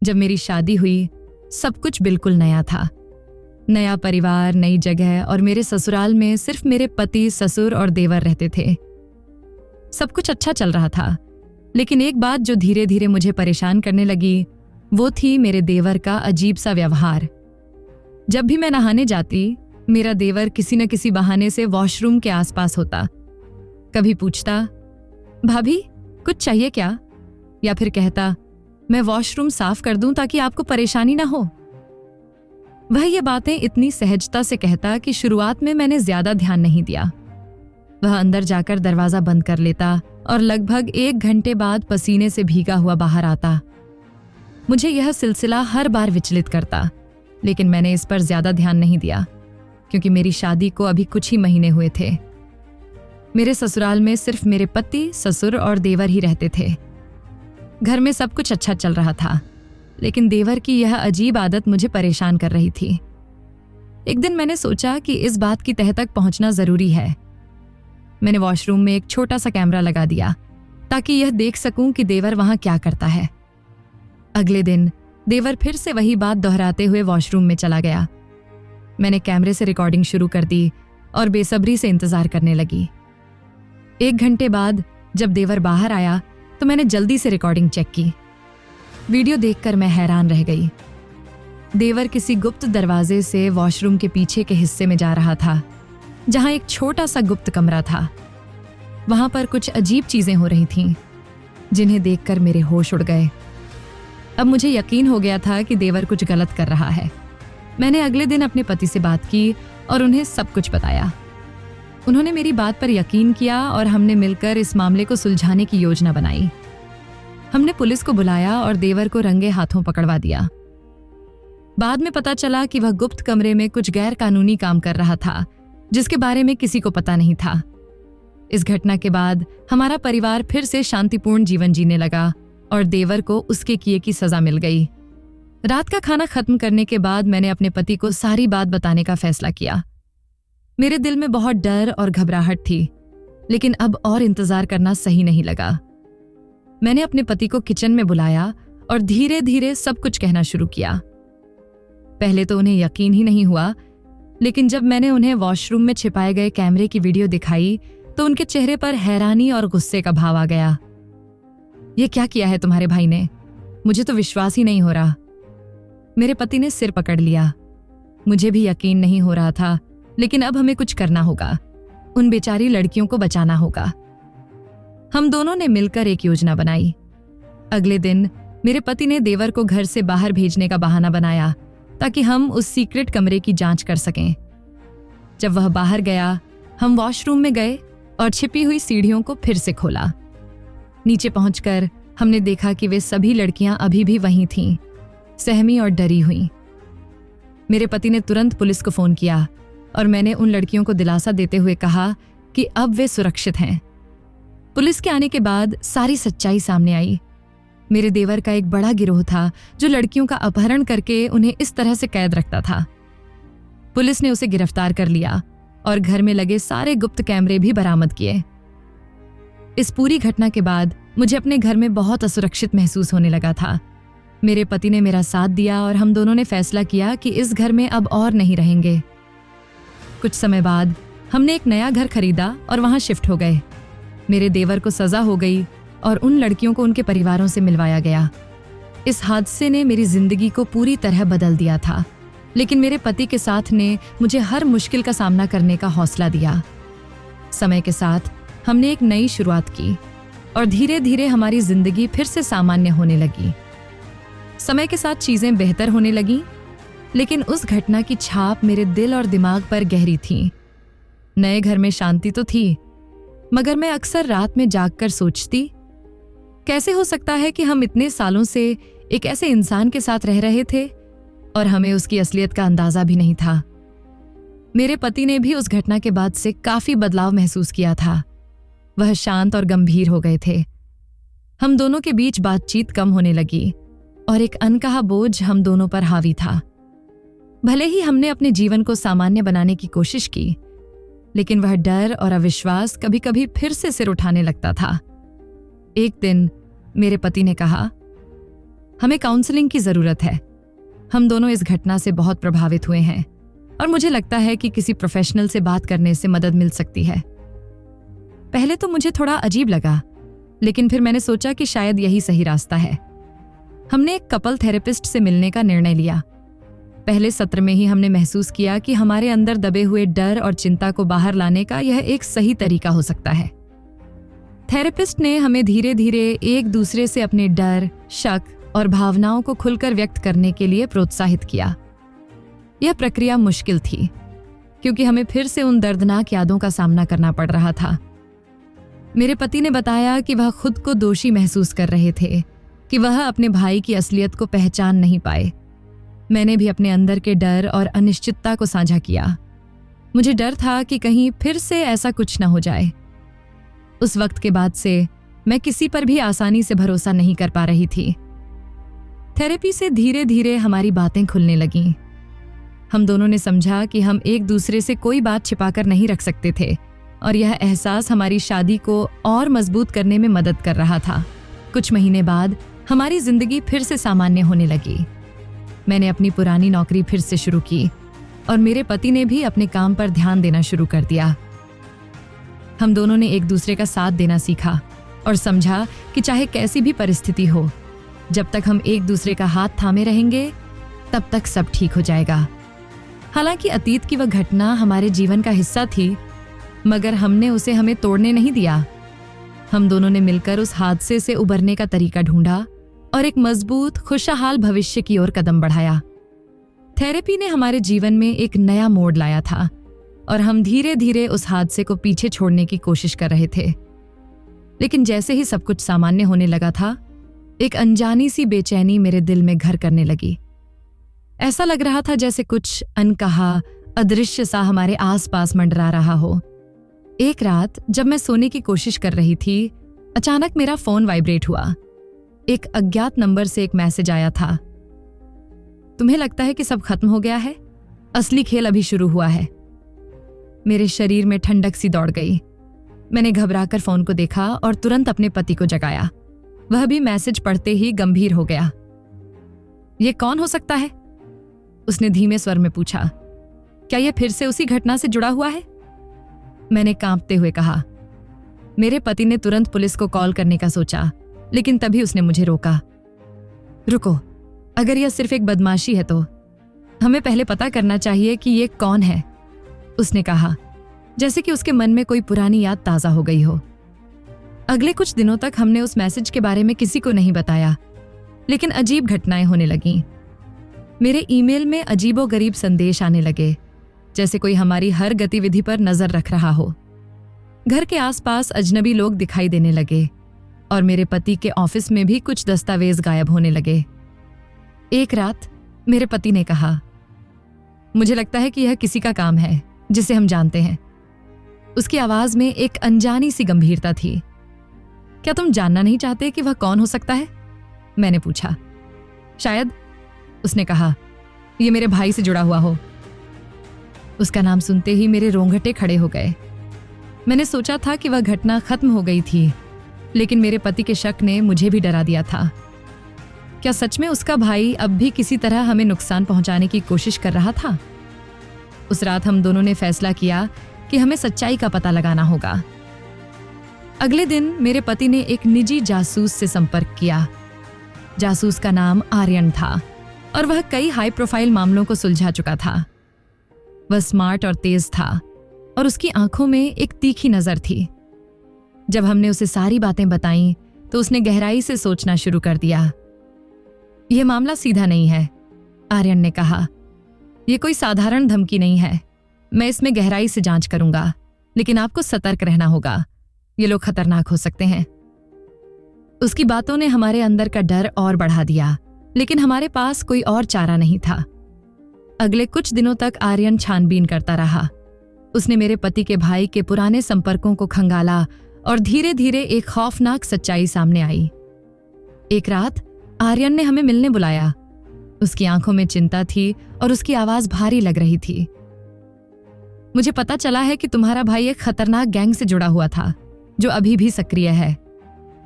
जब मेरी शादी हुई, सब कुछ बिल्कुल नया था। नया परिवार, नई जगह, और मेरे ससुराल में सिर्फ मेरे पति, ससुर और देवर रहते थे। सब कुछ अच्छा चल रहा था, लेकिन एक बात जो धीरे धीरे मुझे परेशान करने लगी वो थी मेरे देवर का अजीब सा व्यवहार। जब भी मैं नहाने जाती, मेरा देवर किसी न किसी बहाने से वॉशरूम के आसपास होता। कभी पूछता, भाभी कुछ चाहिए क्या? या फिर कहता, मैं वॉशरूम साफ कर दूं ताकि आपको परेशानी ना हो। वह ये बातें इतनी सहजता से कहता कि शुरुआत में मैंने ज्यादा ध्यान नहीं दिया। वह अंदर जाकर दरवाजा बंद कर लेता और लगभग 1 घंटे बाद पसीने से भीगा हुआ बाहर आता। मुझे यह सिलसिला हर बार विचलित करता, लेकिन मैंने इस पर ज्यादा ध्यान नहीं दिया क्योंकि मेरी शादी को अभी कुछ ही महीने हुए थे। मेरे ससुराल में सिर्फ मेरे पति, ससुर और देवर ही रहते थे। घर में सब कुछ अच्छा चल रहा था, लेकिन देवर की यह अजीब आदत मुझे परेशान कर रही थी। एक दिन मैंने सोचा कि इस बात की तह तक पहुंचना जरूरी है। मैंने वॉशरूम में एक छोटा सा कैमरा लगा दिया ताकि यह देख सकूं कि देवर वहां क्या करता है। अगले दिन देवर फिर से वही बात दोहराते हुए वॉशरूम में चला गया। मैंने कैमरे से रिकॉर्डिंग शुरू कर दी और बेसब्री से इंतजार करने लगी। 1 घंटे बाद जब देवर बाहर आया तो मैंने जल्दी से रिकॉर्डिंग चेक की। वीडियो देखकर मैं हैरान रह गई। देवर किसी गुप्त दरवाजे से वॉशरूम के पीछे के हिस्से में जा रहा था, जहां एक छोटा सा गुप्त कमरा था। वहां पर कुछ अजीब चीजें हो रही थीं, जिन्हें देखकर मेरे होश उड़ गए। अब मुझे यकीन हो गया था कि देवर कुछ गलत कर रहा है। मैंने अगले दिन अपने पति से बात की और उन्हें सब कुछ बताया। उन्होंने मेरी बात पर यकीन किया और हमने मिलकर इस मामले को सुलझाने की योजना बनाई। हमने पुलिस को बुलाया और देवर को रंगे हाथों पकड़वा दिया। बाद में पता चला कि वह गुप्त कमरे में कुछ गैर कानूनी काम कर रहा था, जिसके बारे में किसी को पता नहीं था। इस घटना के बाद हमारा परिवार फिर से शांतिपूर्ण जीवन जीने लगा और देवर को उसके किए की सजा मिल गई। रात का खाना खत्म करने के बाद मैंने अपने पति को सारी बात बताने का फैसला किया। मेरे दिल में बहुत डर और घबराहट थी, लेकिन अब और इंतजार करना सही नहीं लगा। मैंने अपने पति को किचन में बुलाया और धीरे धीरे सब कुछ कहना शुरू किया। पहले तो उन्हें यकीन ही नहीं हुआ, लेकिन जब मैंने उन्हें वॉशरूम में छिपाए गए कैमरे की वीडियो दिखाई तो उनके चेहरे पर हैरानी और गुस्से का भाव आ गया। ये क्या किया है तुम्हारे भाई ने? मुझे तो विश्वास ही नहीं हो रहा। मेरे पति ने सिर पकड़ लिया। मुझे भी यकीन नहीं हो रहा था, लेकिन अब हमें कुछ करना होगा। उन बेचारी लड़कियों को बचाना होगा। हम दोनों ने मिलकर एक योजना बनाई। अगले दिन मेरे पति ने देवर को घर से बाहर भेजने का बहाना बनाया ताकि हम उस सीक्रेट कमरे की जांच कर सकें। जब वह बाहर गया, हम वॉशरूम में गए और छिपी हुई सीढ़ियों को फिर से खोला। नीचे पहुंचकर हमने देखा कि वे सभी लड़कियां अभी भी वहीं थीं, सहमी और डरी हुईं। मेरे पति ने तुरंत पुलिस को फोन किया और मैंने उन लड़कियों को दिलासा देते हुए कहा कि अब वे सुरक्षित हैं। पुलिस के आने के बाद सारी सच्चाई सामने आई। मेरे देवर का एक बड़ा गिरोह था जो लड़कियों का अपहरण करके उन्हें इस तरह से कैद रखता था। पुलिस ने उसे गिरफ्तार कर लिया और घर में लगे सारे गुप्त कैमरे भी बरामद किए। इस पूरी घटना के बाद मुझे अपने घर में बहुत असुरक्षित महसूस होने लगा था। मेरे पति ने मेरा साथ दिया और हम दोनों ने फैसला किया कि इस घर में अब और नहीं रहेंगे। कुछ समय बाद हमने एक नया घर खरीदा और वहां शिफ्ट हो गए। मेरे देवर को सजा हो गई और उन लड़कियों को उनके परिवारों से मिलवाया गया। इस हादसे ने मेरी जिंदगी को पूरी तरह बदल दिया था, लेकिन मेरे पति के साथ ने मुझे हर मुश्किल का सामना करने का हौसला दिया। समय के साथ हमने एक नई शुरुआत की और धीरे धीरे हमारी जिंदगी फिर से सामान्य होने लगी। समय के साथ चीजें बेहतर होने लगीं, लेकिन उस घटना की छाप मेरे दिल और दिमाग पर गहरी थी। नए घर में शांति तो थी, मगर मैं अक्सर रात में जागकर सोचती, कैसे हो सकता है कि हम इतने सालों से एक ऐसे इंसान के साथ रह रहे थे और हमें उसकी असलियत का अंदाजा भी नहीं था। मेरे पति ने भी उस घटना के बाद से काफी बदलाव महसूस किया था। वह शांत और गंभीर हो गए थे। हम दोनों के बीच बातचीत कम होने लगी और एक अनकहा बोझ हम दोनों पर हावी था। भले ही हमने अपने जीवन को सामान्य बनाने की कोशिश की, लेकिन वह डर और अविश्वास कभी कभी फिर से सिर उठाने लगता था। एक दिन मेरे पति ने कहा, हमें काउंसलिंग की जरूरत है। हम दोनों इस घटना से बहुत प्रभावित हुए हैं और मुझे लगता है कि किसी प्रोफेशनल से बात करने से मदद मिल सकती है। पहले तो मुझे थोड़ा अजीब लगा, लेकिन फिर मैंने सोचा कि शायद यही सही रास्ता है। हमने एक कपल थेरेपिस्ट से मिलने का निर्णय लिया। पहले सत्र में ही हमने महसूस किया कि हमारे अंदर दबे हुए डर और चिंता को बाहर लाने का यह एक सही तरीका हो सकता है। थेरेपिस्ट ने हमें धीरे धीरे एक दूसरे से अपने डर, शक और भावनाओं को खुलकर व्यक्त करने के लिए प्रोत्साहित किया। यह प्रक्रिया मुश्किल थी क्योंकि हमें फिर से उन दर्दनाक यादों का सामना करना पड़ रहा था। मेरे पति ने बताया कि वह खुद को दोषी महसूस कर रहे थे कि वह अपने भाई की असलियत को पहचान नहीं पाए। मैंने भी अपने अंदर के डर और अनिश्चितता को साझा किया। मुझे डर था कि कहीं फिर से ऐसा कुछ न हो जाए। उस वक्त के बाद से मैं किसी पर भी आसानी से भरोसा नहीं कर पा रही थी। थेरेपी से धीरे धीरे हमारी बातें खुलने लगीं। हम दोनों ने समझा कि हम एक दूसरे से कोई बात छिपाकर नहीं रख सकते थे और यह एहसास हमारी शादी को और मजबूत करने में मदद कर रहा था। कुछ महीने बाद हमारी जिंदगी फिर से सामान्य होने लगी। मैंने अपनी पुरानी नौकरी फिर से शुरू की और मेरे पति ने भी अपने काम पर ध्यान देना शुरू कर दिया। हम दोनों ने एक दूसरे का साथ देना सीखा और समझा कि चाहे कैसी भी परिस्थिति हो, जब तक हम एक दूसरे का हाथ थामे रहेंगे तब तक सब ठीक हो जाएगा। हालांकि अतीत की वह घटना हमारे जीवन का हिस्सा थी, मगर हमने उसे हमें तोड़ने नहीं दिया। हम दोनों ने मिलकर उस हादसे से उबरने का तरीका ढूंढा और एक मजबूत, खुशहाल भविष्य की ओर कदम बढ़ाया। थेरेपी ने हमारे जीवन में एक नया मोड़ लाया था और हम धीरे धीरे उस हादसे को पीछे छोड़ने की कोशिश कर रहे थे। लेकिन जैसे ही सब कुछ सामान्य होने लगा था, एक अनजानी सी बेचैनी मेरे दिल में घर करने लगी। ऐसा लग रहा था जैसे कुछ अनकहा, अदृश्य सा हमारे आसपास मंडरा रहा हो। एक रात जब मैं सोने की कोशिश कर रही थी, अचानक मेरा फोन वाइब्रेट हुआ। एक अज्ञात नंबर से एक मैसेज आया था। तुम्हें लगता है कि सब खत्म हो गया है? असली खेल अभी शुरू हुआ है। मेरे शरीर में ठंडक सी दौड़ गई। मैंने घबराकर फोन को देखा और तुरंत अपने पति को जगाया। वह भी मैसेज पढ़ते ही गंभीर हो गया। यह कौन हो सकता है? उसने धीमे स्वर में पूछा। क्या यह फिर से उसी घटना से जुड़ा हुआ है? मैंने कांपते हुए कहा। मेरे पति ने तुरंत पुलिस को कॉल करने का सोचा, लेकिन तभी उसने मुझे रोका। रुको, अगर यह सिर्फ एक बदमाशी है तो हमें पहले पता करना चाहिए कि ये कौन है, उसने कहा, जैसे कि उसके मन में कोई पुरानी याद ताजा हो गई हो। अगले कुछ दिनों तक हमने उस मैसेज के बारे में किसी को नहीं बताया, लेकिन अजीब घटनाएं होने लगीं। मेरे ईमेल में अजीबोगरीब संदेश आने लगे, जैसे कोई हमारी हर गतिविधि पर नजर रख रहा हो। घर के आसपास अजनबी लोग दिखाई देने लगे और मेरे पति के ऑफिस में भी कुछ दस्तावेज गायब होने लगे। एक रात मेरे पति ने कहा, मुझे लगता है कि यह किसी का काम है जिसे हम जानते हैं। उसकी आवाज में एक अनजानी सी गंभीरता थी। क्या तुम जानना नहीं चाहते कि वह कौन हो सकता है? मैंने पूछा। शायद, उसने कहा, यह मेरे भाई से जुड़ा हुआ हो। उसका नाम सुनते ही मेरे रोंगटे खड़े हो गए। मैंने सोचा था कि वह घटना खत्म हो गई थी, लेकिन मेरे पति के शक ने मुझे भी डरा दिया था। क्या सच में उसका भाई अब भी किसी तरह हमें नुकसान पहुंचाने की कोशिश कर रहा था? उस रात हम दोनों ने फैसला किया कि हमें सच्चाई का पता लगाना होगा। अगले दिन मेरे पति ने एक निजी जासूस से संपर्क किया। जासूस का नाम आर्यन था और वह कई हाई प्रोफाइल मामलों को सुलझा चुका था। वह स्मार्ट और तेज था और उसकी आंखों में एक तीखी नजर थी। जब हमने उसे सारी बातें बताईं, तो उसने गहराई से सोचना शुरू कर दिया। यह मामला सीधा नहीं है, आर्यन ने कहा। यह कोई साधारण धमकी नहीं है। मैं इसमें गहराई से जांच करूंगा, लेकिन आपको सतर्क रहना होगा। ये लोग खतरनाक हो सकते हैं। उसकी बातों ने हमारे अंदर का डर और बढ़ा दिया, लेकिन हमारे पास कोई और चारा नहीं था। अगले कुछ दिनों तक आर्यन छानबीन करता रहा। उसने मेरे पति के भाई के पुराने संपर्कों को खंगाला और धीरे धीरे एक खौफनाक सच्चाई सामने आई। एक रात आर्यन ने हमें मिलने बुलाया। उसकी आंखों में चिंता थी और उसकी आवाज भारी लग रही थी। मुझे पता चला है कि तुम्हारा भाई एक खतरनाक गैंग से जुड़ा हुआ था, जो अभी भी सक्रिय है।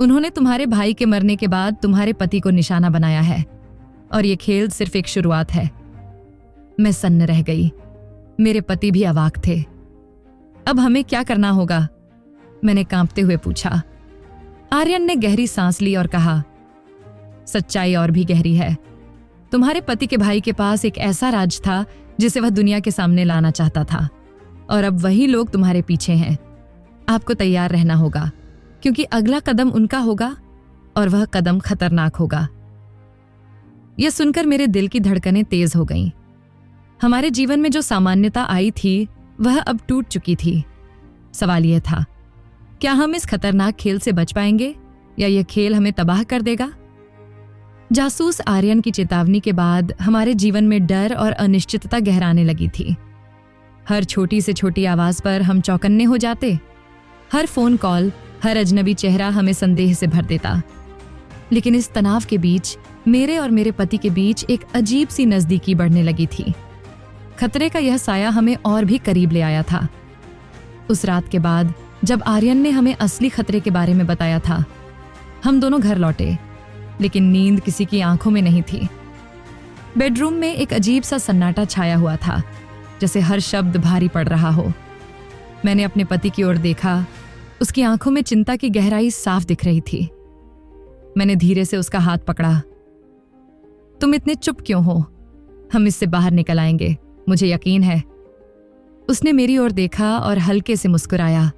उन्होंने तुम्हारे भाई के मरने के बाद तुम्हारे पति को निशाना बनाया है और ये खेल सिर्फ एक शुरुआत है। मैं सन्न रह गई। मेरे पति भी अवाक थे। अब हमें क्या करना होगा? मैंने कांपते हुए पूछा। आर्यन ने गहरी सांस ली और कहा, सच्चाई और भी गहरी है। तुम्हारे पति के भाई के पास एक ऐसा राज था जिसे वह दुनिया के सामने लाना चाहता था, और अब वही लोग तुम्हारे पीछे हैं। आपको तैयार रहना होगा, क्योंकि अगला कदम उनका होगा और वह कदम खतरनाक होगा। यह सुनकर मेरे दिल की धड़कनें तेज हो गईं। हमारे जीवन में जो सामान्यता आई थी वह अब टूट चुकी थी। सवाल यह था, क्या हम इस खतरनाक खेल से बच पाएंगे या यह खेल हमें तबाह कर देगा? जासूस आर्यन की चेतावनी के बाद हमारे जीवन में डर और अनिश्चितता गहराने लगी थी। हर छोटी से छोटी आवाज पर हम चौकन्ने हो जाते। हर फोन कॉल, हर अजनबी चेहरा हमें संदेह से भर देता। लेकिन इस तनाव के बीच मेरे और मेरे पति के बीच एक अजीब सी नजदीकी बढ़ने लगी थी। खतरे का यह साया हमें और भी करीब ले आया था। उस रात के बाद जब आर्यन ने हमें असली खतरे के बारे में बताया था, हम दोनों घर लौटे, लेकिन नींद किसी की आंखों में नहीं थी। बेडरूम में एक अजीब सा सन्नाटा छाया हुआ था, जैसे हर शब्द भारी पड़ रहा हो। मैंने अपने पति की ओर देखा। उसकी आंखों में चिंता की गहराई साफ दिख रही थी। मैंने धीरे से उसका हाथ पकड़ा। तुम इतने चुप क्यों हो? हम इससे बाहर निकल आएंगे, मुझे यकीन है। उसने मेरी ओर देखा और हल्के से मुस्कुराया।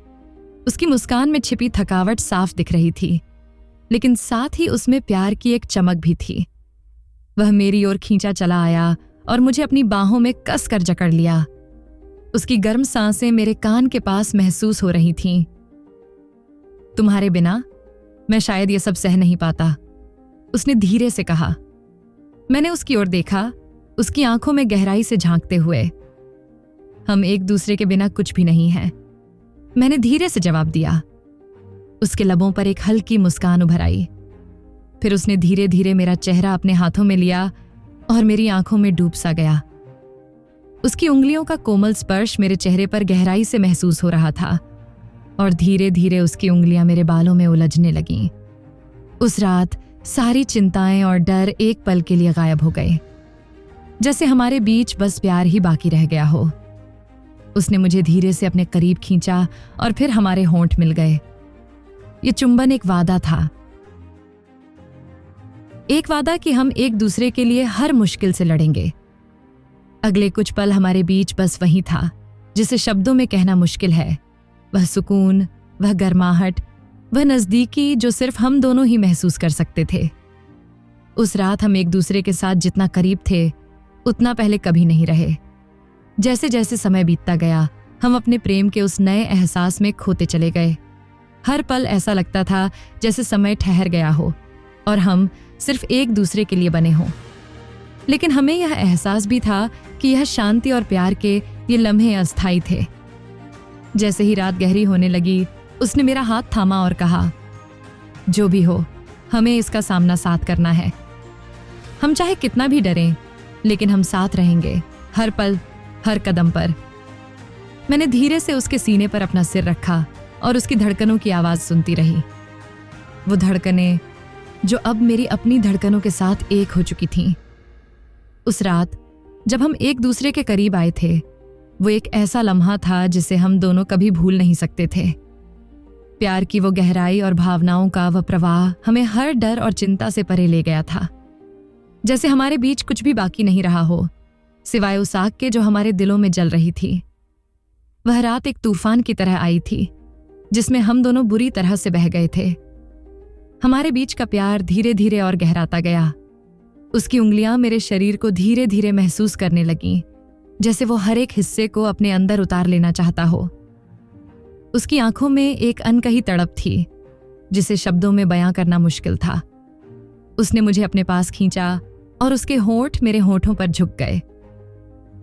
उसकी मुस्कान में छिपी थकावट साफ दिख रही थी, लेकिन साथ ही उसमें प्यार की एक चमक भी थी। वह मेरी ओर खींचा चला आया और मुझे अपनी बाहों में कस कर जकड़ लिया। उसकी गर्म सांसें मेरे कान के पास महसूस हो रही थीं। तुम्हारे बिना मैं शायद ये सब सह नहीं पाता, उसने धीरे से कहा। मैंने उसकी ओर देखा, उसकी आंखों में गहराई से झांकते हुए। हम एक दूसरे के बिना कुछ भी नहीं हैं, मैंने धीरे से जवाब दिया। उसके लबों पर एक हल्की मुस्कान उभर आई। फिर उसने धीरे धीरे मेरा चेहरा अपने हाथों में लिया और मेरी आंखों में डूब सा गया। उसकी उंगलियों का कोमल स्पर्श मेरे चेहरे पर गहराई से महसूस हो रहा था और धीरे धीरे उसकी उंगलियां मेरे बालों में उलझने लगीं। उस रात सारी चिंताएं और डर एक पल के लिए गायब हो गए, जैसे हमारे बीच बस प्यार ही बाकी रह गया हो। उसने मुझे धीरे से अपने करीब खींचा और फिर हमारे होंठ मिल गए। ये चुंबन एक वादा था, एक वादा कि हम एक दूसरे के लिए हर मुश्किल से लड़ेंगे। अगले कुछ पल हमारे बीच बस वही था जिसे शब्दों में कहना मुश्किल है। वह सुकून, वह गर्माहट, वह नजदीकी जो सिर्फ हम दोनों ही महसूस कर सकते थे। उस रात हम एक दूसरे के साथ जितना करीब थे उतना पहले कभी नहीं रहे। जैसे जैसे समय बीतता गया, हम अपने प्रेम के उस नए एहसास में खोते चले गए। हर पल ऐसा लगता था जैसे समय ठहर गया हो और हम सिर्फ एक दूसरे के लिए बने हों। लेकिन हमें यह एहसास भी था कि यह शांति और प्यार के ये लम्हे अस्थायी थे। जैसे ही रात गहरी होने लगी, उसने मेरा हाथ थामा और कहा, जो भी हो, हमें इसका सामना साथ करना है। हम चाहे कितना भी डरें, लेकिन हम साथ रहेंगे, हर पल, हर कदम पर। मैंने धीरे से उसके सीने पर अपना सिर रखा और उसकी धड़कनों की आवाज सुनती रही। वो धड़कनें जो अब मेरी अपनी धड़कनों के साथ एक हो चुकी थीं। उस रात जब हम एक दूसरे के करीब आए थे, वो एक ऐसा लम्हा था जिसे हम दोनों कभी भूल नहीं सकते थे। प्यार की वो गहराई और भावनाओं का वह प्रवाह हमें हर डर और चिंता से परे ले गया था। जैसे हमारे बीच कुछ भी बाकी नहीं रहा हो, सिवाय उस आग के जो हमारे दिलों में जल रही थी। वह रात एक तूफान की तरह आई थी, जिसमें हम दोनों बुरी तरह से बह गए थे। हमारे बीच का प्यार धीरे धीरे और गहराता गया। उसकी उंगलियां मेरे शरीर को धीरे धीरे महसूस करने लगीं, जैसे वो हर एक हिस्से को अपने अंदर उतार लेना चाहता हो। उसकी आंखों में एक अनकही तड़प थी, जिसे शब्दों में बयां करना मुश्किल था। उसने मुझे अपने पास खींचा और उसके होंठ मेरे होंठों पर झुक गए।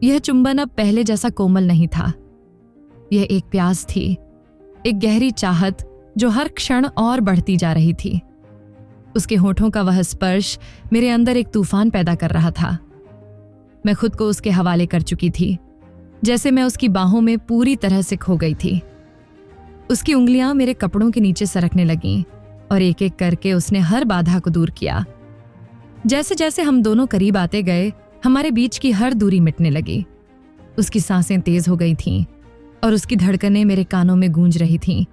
यह चुंबन अब पहले जैसा कोमल नहीं था। यह एक प्यास थी, एक गहरी चाहत जो हर क्षण और बढ़ती जा रही थी। उसके होठों का वह स्पर्श मेरे अंदर एक तूफान पैदा कर रहा था। मैं खुद को उसके हवाले कर चुकी थी, जैसे मैं उसकी बाहों में पूरी तरह से खो गई थी। उसकी उंगलियां मेरे कपड़ों के नीचे सरकने लगीं और एक एक करके उसने हर बाधा को दूर किया। जैसे जैसे हम दोनों करीब आते गए, हमारे बीच की हर दूरी मिटने लगी। उसकी सांसें तेज हो गई थीं और उसकी धड़कनें मेरे कानों में गूंज रही थीं।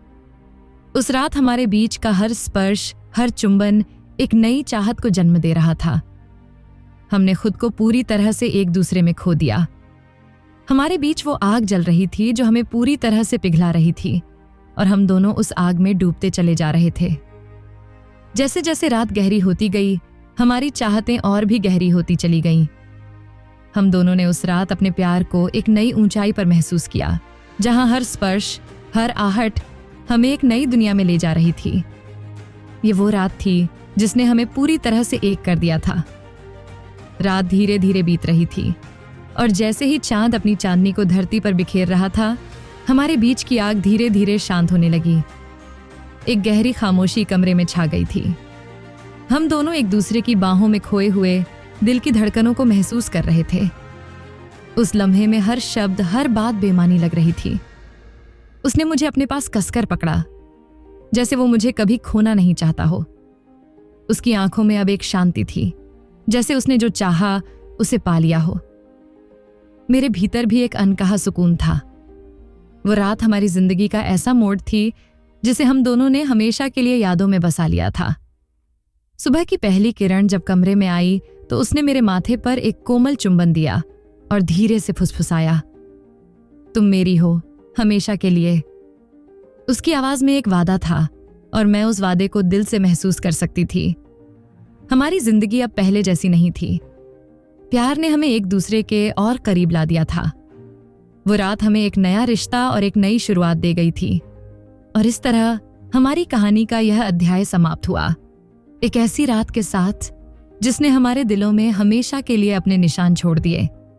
उस रात हमारे बीच का हर स्पर्श, हर चुंबन एक नई चाहत को जन्म दे रहा था। हमने खुद को पूरी तरह से एक दूसरे में खो दिया। हमारे बीच वो आग जल रही थी जो हमें पूरी तरह से पिघला रही थी, और हम दोनों उस आग में डूबते चले जा रहे थे। जैसे जैसे रात गहरी होती गई, हमारी चाहतें और भी गहरी होती चली गईं। हम दोनों ने उस रात अपने प्यार को एक नई ऊंचाई पर महसूस किया, जहां हर स्पर्श, हर आहट हमें एक नई दुनिया में ले जा रही थी। ये वो रात थी जिसने हमें पूरी तरह से एक कर दिया था। रात धीरे धीरे बीत रही थी, और जैसे ही चांद अपनी चांदनी को धरती पर बिखेर रहा था, हमारे बीच की आग धीरे धीरे शांत होने लगी। एक गहरी खामोशी कमरे में छा गई थी। हम दोनों एक दूसरे की बाहों में खोए हुए दिल की धड़कनों को महसूस कर रहे थे। उस लम्हे में हर शब्द, हर बात बेमानी लग रही थी। उसने मुझे अपने पास कसकर पकड़ा, जैसे वो मुझे कभी खोना नहीं चाहता हो। उसकी आंखों में अब एक शांति थी, जैसे उसने जो चाहा उसे पा लिया हो। मेरे भीतर भी एक अनकहा सुकून था। वो रात हमारी जिंदगी का ऐसा मोड़ थी जिसे हम दोनों ने हमेशा के लिए यादों में बसा लिया था। सुबह की पहली किरण जब कमरे में आई तो उसने मेरे माथे पर एक कोमल चुंबन दिया और धीरे से फुसफुसाया, तुम मेरी हो हमेशा के लिए। उसकी आवाज में एक वादा था, और मैं उस वादे को दिल से महसूस कर सकती थी। हमारी जिंदगी अब पहले जैसी नहीं थी। प्यार ने हमें एक दूसरे के और करीब ला दिया था। वो रात हमें एक नया रिश्ता और एक नई शुरुआत दे गई थी, और इस तरह हमारी कहानी का यह अध्याय समाप्त हुआ, एक ऐसी रात के साथ जिसने हमारे दिलों में हमेशा के लिए अपने निशान छोड़ दिए।